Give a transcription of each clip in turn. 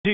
G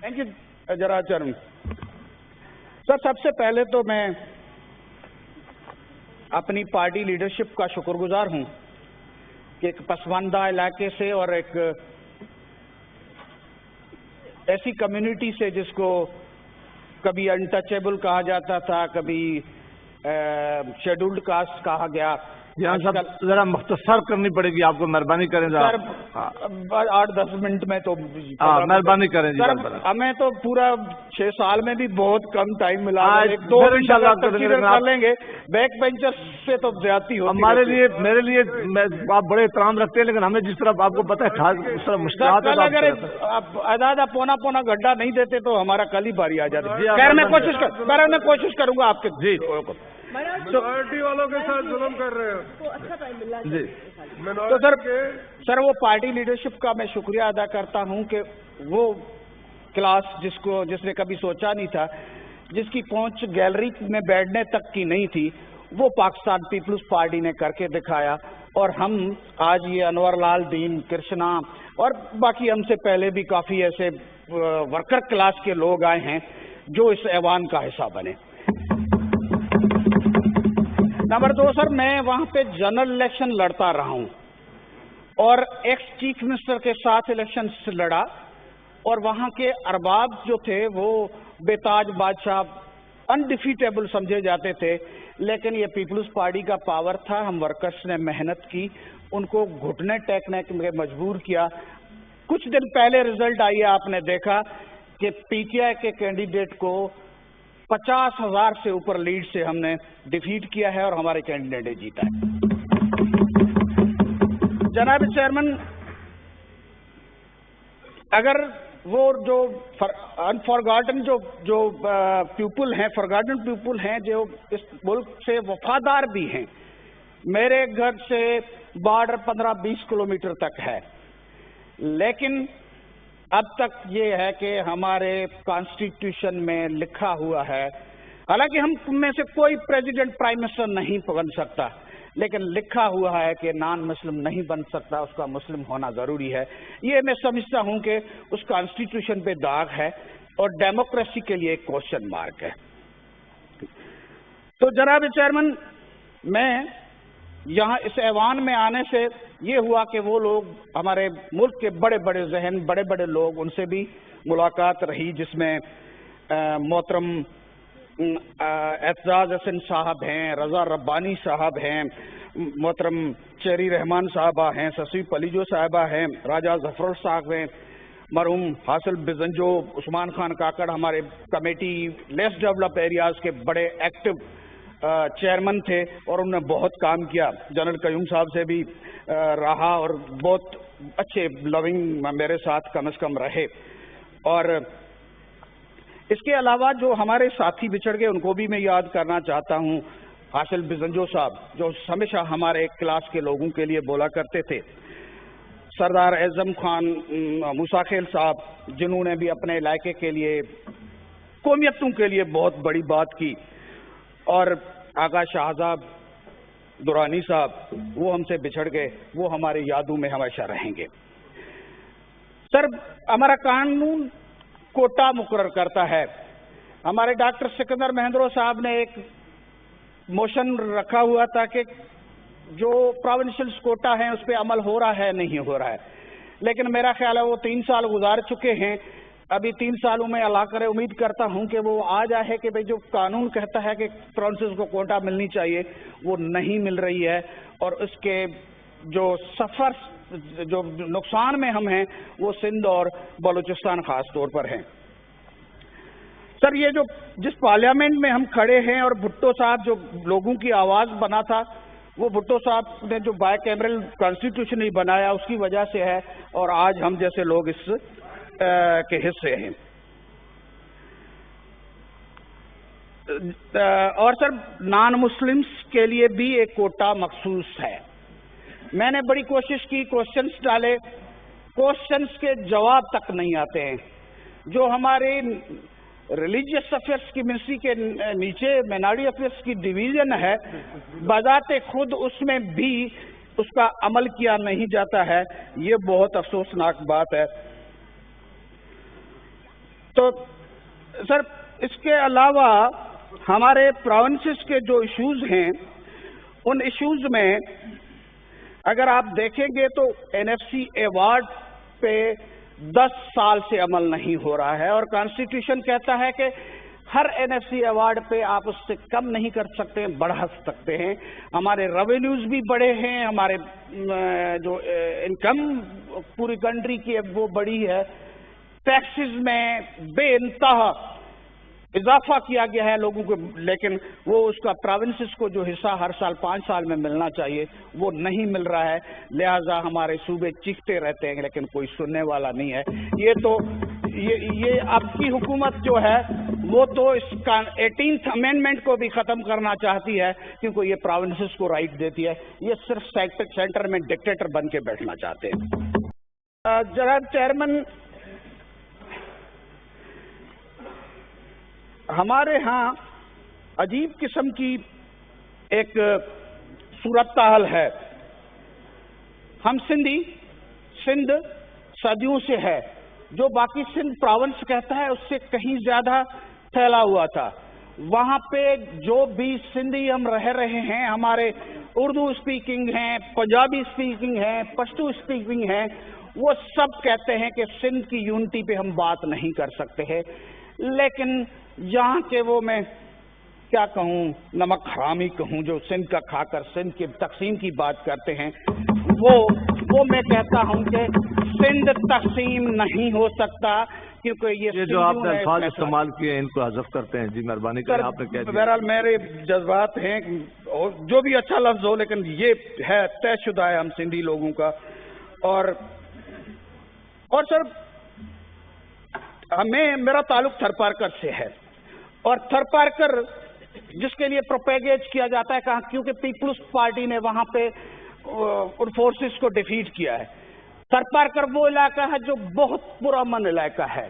thank you جناب chairman. سر سب سے پہلے تو میں اپنی پارٹی لیڈرشپ کا شکر گزار ہوں کہ ایک پسماندہ علاقے سے اور ایک ایسی کمیونٹی سے جس کو کبھی انٹچیبل کہا جاتا تھا، کبھی شیڈولڈ کاسٹ کہا گیا. جہاں صاحب ذرا مختصر کرنی پڑے گی آپ کو، مہربانی کریں سر 8-10 منٹ میں تو مہربانی کریں جی. سر ہمیں تو پورا 6 سال میں بھی بہت کم ٹائم ملا. ایک دو کر لیں گے. بیک بینچر سے تو زیادتی ہوتی. ہمارے لیے میرے لیے آپ بڑے احترام رکھتے ہیں، لیکن ہمیں جس طرح آپ کو پتہ ہے اس طرح مشکلات ہے. اگر آدھا پونا گڈھا نہیں دیتے تو ہمارا کل ہی باری آ جاتی. خیر میں کوشش کروں گا آپ کے. جی پارٹی والوں کے ساتھ ظلم کر رہے ہیں. جی تو سر وہ پارٹی لیڈرشپ کا میں شکریہ ادا کرتا ہوں کہ وہ کلاس جس نے کبھی سوچا نہیں تھا، جس کی پہنچ گیلری میں بیٹھنے تک کی نہیں تھی، وہ پاکستان پیپلز پارٹی نے کر کے دکھایا. اور ہم آج یہ انور لال دین کرشنا اور باقی ہم سے پہلے بھی کافی ایسے ورکر کلاس کے لوگ آئے ہیں جو اس ایوان کا حصہ بنے. نمبر 2 سر، میں وہاں پہ جنرل الیکشن لڑتا رہا ہوں اور ایکس چیف منسٹر کے ساتھ الیکشن لڑا، اور وہاں کے ارباب جو تھے وہ بے تاج بادشاہ انڈیفیٹیبل سمجھے جاتے تھے. لیکن یہ پیپلز پارٹی کا پاور تھا. ہم ورکرز نے محنت کی، ان کو گھٹنے ٹیکنے کے مجبور کیا. کچھ دن پہلے رزلٹ آئی، آپ نے دیکھا کہ پی ٹی آئی کے کینڈیڈیٹ کو 50,000 سے اوپر لیڈ سے ہم نے ڈیفیٹ کیا ہے اور ہمارے کینڈیڈیٹ نے جیتا ہے. جناب چیئرمین، اگر وہ جو انفارگاٹن جو پیپل ہیں، فارگاٹن پیپل ہیں جو اس ملک سے وفادار بھی ہیں. میرے گھر سے بارڈر 15-20 کلومیٹر تک ہے، لیکن اب تک یہ ہے کہ ہمارے کانسٹیٹیوشن میں لکھا ہوا ہے، حالانکہ ہم میں سے کوئی پریزیڈنٹ پرائم منسٹر نہیں بن سکتا، لیکن لکھا ہوا ہے کہ نان مسلم نہیں بن سکتا، اس کا مسلم ہونا ضروری ہے. یہ میں سمجھتا ہوں کہ اس کانسٹیٹیوشن پہ داغ ہے اور ڈیموکریسی کے لیے ایک کوشچن مارک ہے. تو جناب چیئرمین، میں یہاں اس ایوان میں آنے سے یہ ہوا کہ وہ لوگ ہمارے ملک کے بڑے بڑے ذہن، بڑے بڑے لوگ، ان سے بھی ملاقات رہی، جس میں محترم اعتزاز حسن صاحب ہیں، رضا ربانی صاحب ہیں، محترم چیری رحمان صاحبہ ہیں، سسی پلیجو صاحبہ ہیں، راجہ ظفر صاحب ہیں، مرحوم حاصل بزنجو، عثمان خان کاکڑ ہمارے کمیٹی لیس ڈیولپ ایریاز کے بڑے ایکٹیو چیئرمین تھے اور انہوں نے بہت کام کیا. جنرل قیوم صاحب سے بھی رہا اور بہت اچھے لونگ میرے ساتھ کم از کم رہے. اور اس کے علاوہ جو ہمارے ساتھی بچھڑ گئے ان کو بھی میں یاد کرنا چاہتا ہوں. حاصل بزنجو صاحب جو ہمیشہ ہمارے کلاس کے لوگوں کے لیے بولا کرتے تھے. سردار اعظم خان موسیٰ خیل صاحب جنہوں نے بھی اپنے علاقے کے لیے، قومیتوں کے لیے بہت بڑی بات کی. اور آغا شاہزاب درانی صاحب، وہ ہم سے بچھڑ گئے، وہ ہماری یادوں میں ہمیشہ رہیں گے. سر ہمارا قانون کوٹا مقرر کرتا ہے. ہمارے ڈاکٹر سکندر مہندرو صاحب نے ایک موشن رکھا ہوا تھا کہ جو پروونشل کوٹا ہیں اس پہ عمل ہو رہا ہے نہیں ہو رہا ہے، لیکن میرا خیال ہے وہ 3 سال گزار چکے ہیں. ابھی 3 سالوں میں اللہ کرے امید کرتا ہوں کہ وہ آ جائے کہ بھئی جو قانون کہتا ہے کہ پروونسز کو کوٹا ملنی چاہیے وہ نہیں مل رہی ہے، اور اس کے جو جو نقصان میں ہم ہیں وہ سندھ اور بلوچستان خاص طور پر ہیں. سر یہ جس پارلیمنٹ میں ہم کھڑے ہیں اور بھٹو صاحب جو لوگوں کی آواز بنا تھا، وہ بھٹو صاحب نے جو بائی کیمرل کانسٹیٹیوشن ہی بنایا اس کی وجہ سے ہے، اور آج ہم جیسے لوگ اس کے حصے ہیں. اور سر نان مسلمز کے لیے بھی ایک کوٹا مخصوص ہے. میں نے بڑی کوشش کی، کوشچنز ڈالے، کوشچنز کے جواب تک نہیں آتے ہیں. جو ہمارے ریلیجیس افیئرس کی منسٹری کے نیچے مینارٹی افیئرس کی ڈویژن ہے، بذات خود اس میں بھی اس کا عمل کیا نہیں جاتا ہے، یہ بہت افسوسناک بات ہے۔ تو سر اس کے علاوہ ہمارے پروونسز کے جو ایشوز ہیں، ان ایشوز میں اگر آپ دیکھیں گے تو این ایف سی ایوارڈ پہ 10 سال سے عمل نہیں ہو رہا ہے، اور کانسٹیٹیوشن کہتا ہے کہ ہر این ایف سی ایوارڈ پہ آپ اس سے کم نہیں کر سکتے، بڑھا سکتے ہیں۔ ہمارے ریونیوز بھی بڑے ہیں، ہمارے جو انکم پوری کنٹری کی ہے وہ بڑی ہے، ٹیکسز میں بے انتہا اضافہ کیا گیا ہے لوگوں کو، لیکن وہ اس کا پروونسز کو جو حصہ ہر سال 5 سال میں ملنا چاہیے وہ نہیں مل رہا ہے، لہذا ہمارے صوبے چیختے رہتے ہیں لیکن کوئی سننے والا نہیں ہے۔ یہ اب کی حکومت جو ہے وہ تو اس کا 18th امینڈمنٹ کو بھی ختم کرنا چاہتی ہے، کیونکہ یہ پروونسز کو رائٹ دیتی ہے، یہ صرف سینٹر میں ڈکٹیٹر بن کے بیٹھنا چاہتے ہیں۔ جناب چیئرمین، ہمارے ہاں عجیب قسم کی ایک صورتحال ہے۔ ہم سندھ صدیوں سے ہے، جو باقی سندھ پروونس کہتا ہے اس سے کہیں زیادہ پھیلا ہوا تھا۔ وہاں پہ جو بھی سندھی ہم رہ رہے ہیں، ہمارے اردو اسپیکنگ ہیں، پنجابی اسپیکنگ ہیں، پشتو اسپیکنگ ہیں، وہ سب کہتے ہیں کہ سندھ کی یونٹی پہ ہم بات نہیں کر سکتے ہیں، لیکن یہاں کے وہ میں کیا کہوں، نمک حرامی کہوں، جو سندھ کا کھا کر سندھ کی تقسیم کی بات کرتے ہیں، وہ میں کہتا ہوں کہ سندھ تقسیم نہیں ہو سکتا، کیونکہ یہ جو آپ نے الفاظ استعمال کیے ان کو حذف کرتے ہیں۔ جی مہربانی کریں، آپ نے کہہ دیا۔ بہرحال میرے جذبات ہیں، جو بھی اچھا لفظ ہو، لیکن یہ ہے طے شدہ ہے ہم سندھی لوگوں کا۔ اور سر میرا تعلق تھرپارکر سے ہے، اور تھرپارکر جس کے لیے پروپیگیج کیا جاتا ہے کہاں، کیونکہ پیپلز پارٹی نے وہاں پہ ان فورسز کو ڈیفیٹ کیا ہے۔ تھرپارکر وہ علاقہ ہے جو بہت پرامن علاقہ ہے،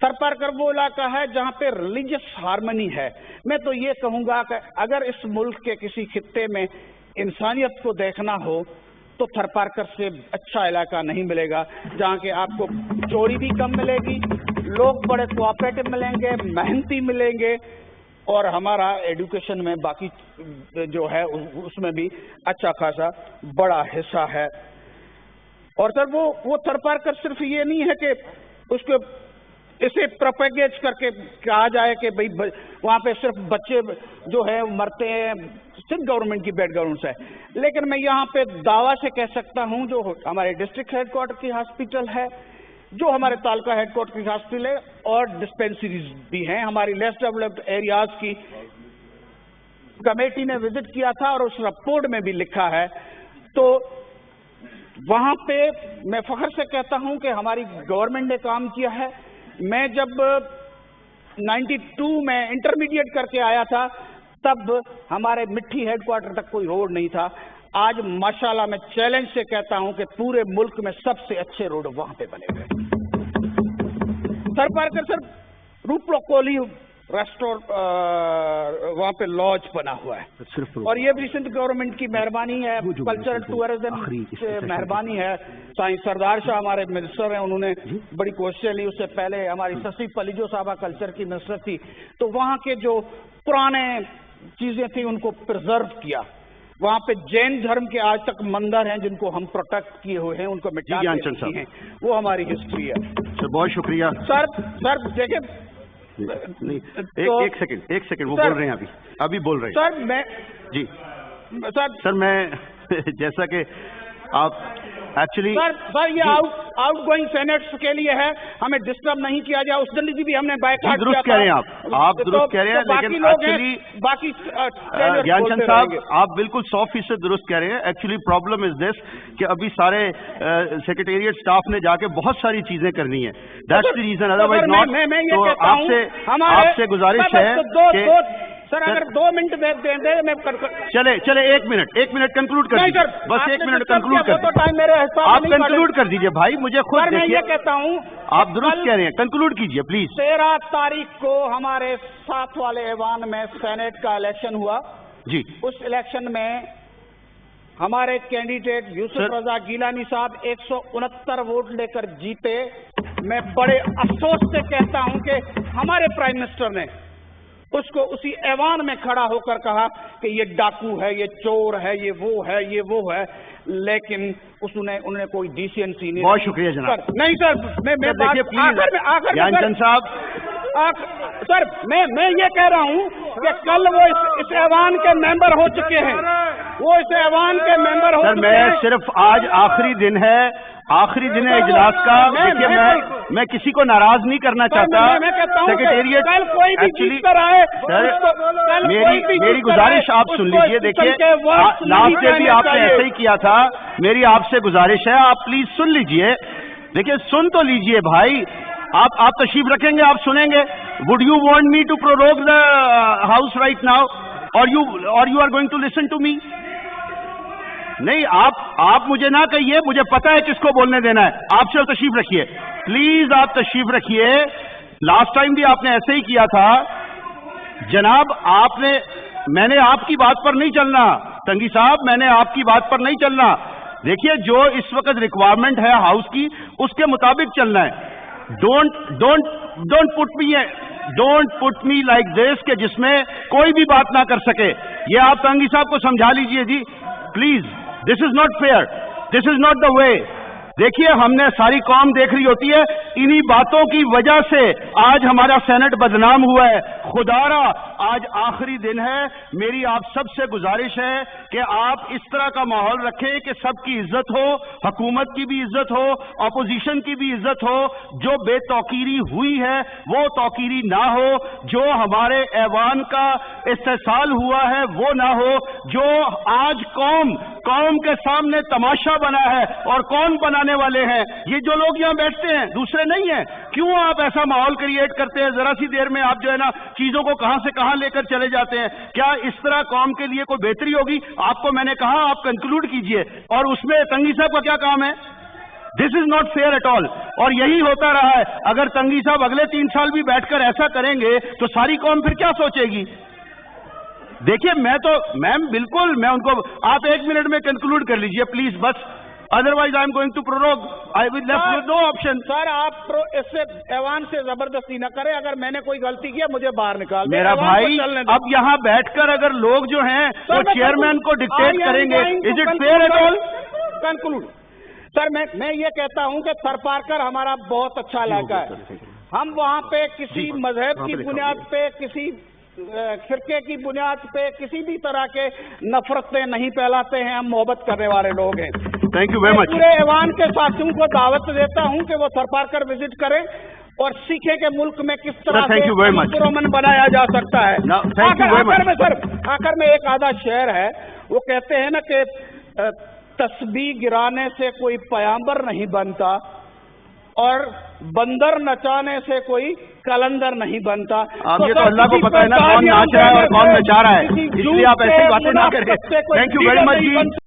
تھرپارکر وہ علاقہ ہے جہاں پہ ریلیجس ہارمنی ہے۔ میں تو یہ کہوں گا کہ اگر اس ملک کے کسی خطے میں انسانیت کو دیکھنا ہو تو تھرپارکر سے اچھا علاقہ نہیں ملے گا، جہاں کہ آپ کو چوری بھی کم ملے گی، لوگ بڑے کوآپریٹو ملیں گے، محنتی ملیں گے، اور ہمارا ایڈوکیشن میں باقی جو ہے اس میں بھی اچھا خاصا بڑا حصہ ہے۔ اور سر وہ تھرپارکر صرف یہ نہیں ہے کہ اس کو اسے پروپیگیج کر کے کہا جائے کہ بھئی وہاں پہ صرف بچے جو ہے مرتے ہیں، سندھ گورنمنٹ کی بیڈ گراؤنڈس ہے، لیکن میں یہاں پہ دعویٰ سے کہہ سکتا ہوں جو ہمارے ڈسٹرکٹ ہیڈ کوارٹر کی ہاسپٹل ہے، جو ہمارے تعلقہ ہیڈ کوارٹر کی ہاسپٹل ہے، اور ڈسپینسریز بھی ہیں، ہماری لیس ڈیولپڈ ایریاز کی کمیٹی نے وزٹ کیا تھا اور اس رپورٹ میں بھی لکھا ہے۔ تو وہاں پہ میں فخر سے کہتا ہوں کہ ہماری گورنمنٹ نے کام کیا ہے۔ میں جب 92 میں انٹرمیڈیٹ کر کے آیا تھا تب ہمارے مٹھی ہیڈ کوارٹر تک کوئی روڈ نہیں تھا، آج ماشاءاللہ میں چیلنج سے کہتا ہوں کہ پورے ملک میں سب سے اچھے روڈ وہاں پہ بنے ہوئے۔ تھرپارکر سر روپلو کولی ریسٹورینٹ وہاں پہ لاج بنا ہوا ہے، اور یہ بھی سندھ گورنمنٹ کی مہربانی ہے، کلچرل ٹورزم سے مہربانی ہے۔ سائیں سردار شاہ ہمارے منسٹر ہیں، انہوں نے بڑی کوششیں لی، اس سے پہلے ہماری سسی پلیجو صاحبہ کلچر کی منسٹر تھی، تو وہاں کے جو پرانے چیزیں تھیں ان کو پرزرو کیا۔ وہاں پہ جین دھرم کے آج تک مندر ہیں جن کو ہم پروٹیکٹ کیے ہوئے ہیں، ان کو مٹا کے ہیں، وہ ہماری ہسٹری ہے۔ سر بہت شکریہ۔ سر دیکھیں، ایک سیکنڈ وہ بول رہے ہیں، ابھی بول رہے ہیں سر۔ میں جی سر میں جیسا کہ آپ ایکچولی سر یہ آؤٹ گوئنگ سینیٹس کے لیے ہے، ہمیں ڈسٹرب نہیں کیا جائے، اس دن بھی ہم نے بائیکاٹ کیا درست کہہ رہے ہیں آپ درست کہہ رہے ہیں، لیکن ایکچولی باقی گیان چند صاحب آپ بالکل 100% درست کہہ رہے ہیں۔ ایکچولی پرابلم از دس کہ ابھی سارے سیکریٹریٹ اسٹاف نے جا کے بہت ساری چیزیں کرنی ہے، that's the reason, otherwise not. تو آپ سے گزارش ہے کہ سر اگر 2 منٹ دیں دیں میں چلے ایک منٹ کنکلوڈ کر دیجیے، بس 1 منٹ کنکلوڈ کر دیجیے، آپ کنکلوڈ کر دیجیے بھائی، مجھے خود میں یہ کہتا ہوں آپ درست کہہ رہے ہیں، کنکلوڈ کیجیے پلیز۔ 13 تاریخ کو ہمارے 7 والے ایوان میں سینیٹ کا الیکشن ہوا، جی اس الیکشن میں ہمارے کینڈیڈیٹ یوسف رضا گیلانی صاحب 169 ووٹ لے کر جیتے. میں بڑے افسوس سے کہتا ہوں کہ ہمارے پرائم منسٹر نے اس کو اسی ایوان میں کھڑا ہو کر کہا کہ یہ ڈاکو ہے, یہ چور ہے, یہ وہ ہے, لیکن انہوں نے کوئی ڈیسینسی نہیں. بہت شکریہ جناب. نہیں سر, گیان چند صاحب سر میں یہ کہہ رہا ہوں کہ کل وہ اس ایوان کے ممبر ہو چکے ہیں, وہ اس ایوان کے ممبر ہو چکے ہیں. سر میں صرف آج آخری دن ہے اجلاس کا. دیکھیے میں کسی کو ناراض نہیں کرنا چاہتا. سیکریٹریٹ ایکچولی سر میری گزارش آپ سن لیجئے. دیکھیے لاسٹ ڈے بھی آپ نے ایسا ہی کیا تھا. میری آپ سے گزارش ہے, آپ پلیز سن لیجئے. دیکھیے سن تو لیجئے بھائی. آپ تشریف رکھیں گے, آپ سنیں گے. Would you want me to prorogue the house right now اور you are going to listen to me? نہیں, آپ مجھے نہ کہیے, مجھے پتا ہے کس کو بولنے دینا ہے. آپ سے تشریف رکھیے پلیز, آپ تشریف رکھیے. لاسٹ ٹائم بھی آپ نے ایسے ہی کیا تھا جناب. میں نے آپ کی بات پر نہیں چلنا تنگی صاحب, میں نے آپ کی بات پر نہیں چلنا. دیکھیے جو اس وقت ریکوائرمنٹ ہے ہاؤس کی اس کے مطابق چلنا ہے. Don't put me like this کہ جس میں کوئی بھی بات نہ کر سکے. یہ آپ تنگی صاحب کو سمجھا لیجئے جی please. This is not fair, this is not the way. دیکھیے ہم نے ساری قوم دیکھ رہی ہوتی ہے, انہی باتوں کی وجہ سے آج ہمارا سینٹ بدنام ہوا ہے. خدا را آج آخری دن ہے. میری آپ سب سے گزارش ہے کہ آپ اس طرح کا ماحول رکھیں کہ سب کی عزت ہو, حکومت کی بھی عزت ہو, اپوزیشن کی بھی عزت ہو. جو بے توقیری ہوئی ہے وہ توقیری نہ ہو, جو ہمارے ایوان کا استحصال ہوا ہے وہ نہ ہو. جو آج قوم کے سامنے تماشا بنا ہے اور کون بنانے والے ہیں, یہ جو لوگ یہاں بیٹھتے ہیں دوسرے نہیں ہیں. کیوں آپ ایسا ماحول کریٹ کرتے ہیں؟ ذرا سی دیر میں آپ جو ہے نا چیزوں کو کہاں سے کہاں لے کر چلے جاتے ہیں. کیا اس طرح قوم کے لیے کوئی بہتری ہوگی؟ آپ کو میں نے کہا آپ کنکلوڈ کیجئے, اور اس میں تنگی صاحب کا کیا کام ہے؟ This is not fair at all. اور یہی ہوتا رہا ہے. اگر تنگی صاحب اگلے 3 سال بھی بیٹھ کر ایسا کریں گے تو ساری قوم پھر کیا سوچے گی؟ دیکھیے میم بالکل میں ان کو, آپ 1 منٹ میں کنکلوڈ کر لیجئے پلیز بس. Otherwise I am going to prorogue. I will left no option. Sir آپ اس سے ایوان سے زبردستی نہ کریں. اگر میں نے کوئی غلطی کیا مجھے باہر نکال دیں. میرا بھائی اب یہاں بیٹھ کر اگر لوگ جو ہیں وہ چیئرمین کو ڈکٹیٹ کریں گے, is it fair at all? Conclude. Sir میں یہ کہتا ہوں کہ تھرپارکر ہمارا بہت اچھا علاقہ ہے. ہم وہاں پہ کسی مذہب کی بنیاد پہ, کسی فرقے کی بنیاد پہ کسی بھی طرح کے نفرتیں نہیں پھیلاتے ہیں. ہم محبت کرنے والے لوگ ہیں. Thank you very much. پورے ایوان کے ساتھیوں کو دعوت دیتا ہوں کہ وہ تھرپارکر وزٹ کریں اور سیکھیں کہ ملک میں کس طرح سے امن بنایا جا سکتا ہے. آخر میں ایک آدھا شعر ہے, وہ کہتے ہیں نا کہ تسبیح گرانے سے کوئی پیامبر نہیں بنتا اور بندر نچانے سے کوئی کلندر نہیں بنتا. اب یہ تو اللہ کو پتہ ہے نا کون ناچ رہا ہے اور کون نچا رہا ہے, اس لیے آپ ایسی باتیں نہ کریں. Thank you very much.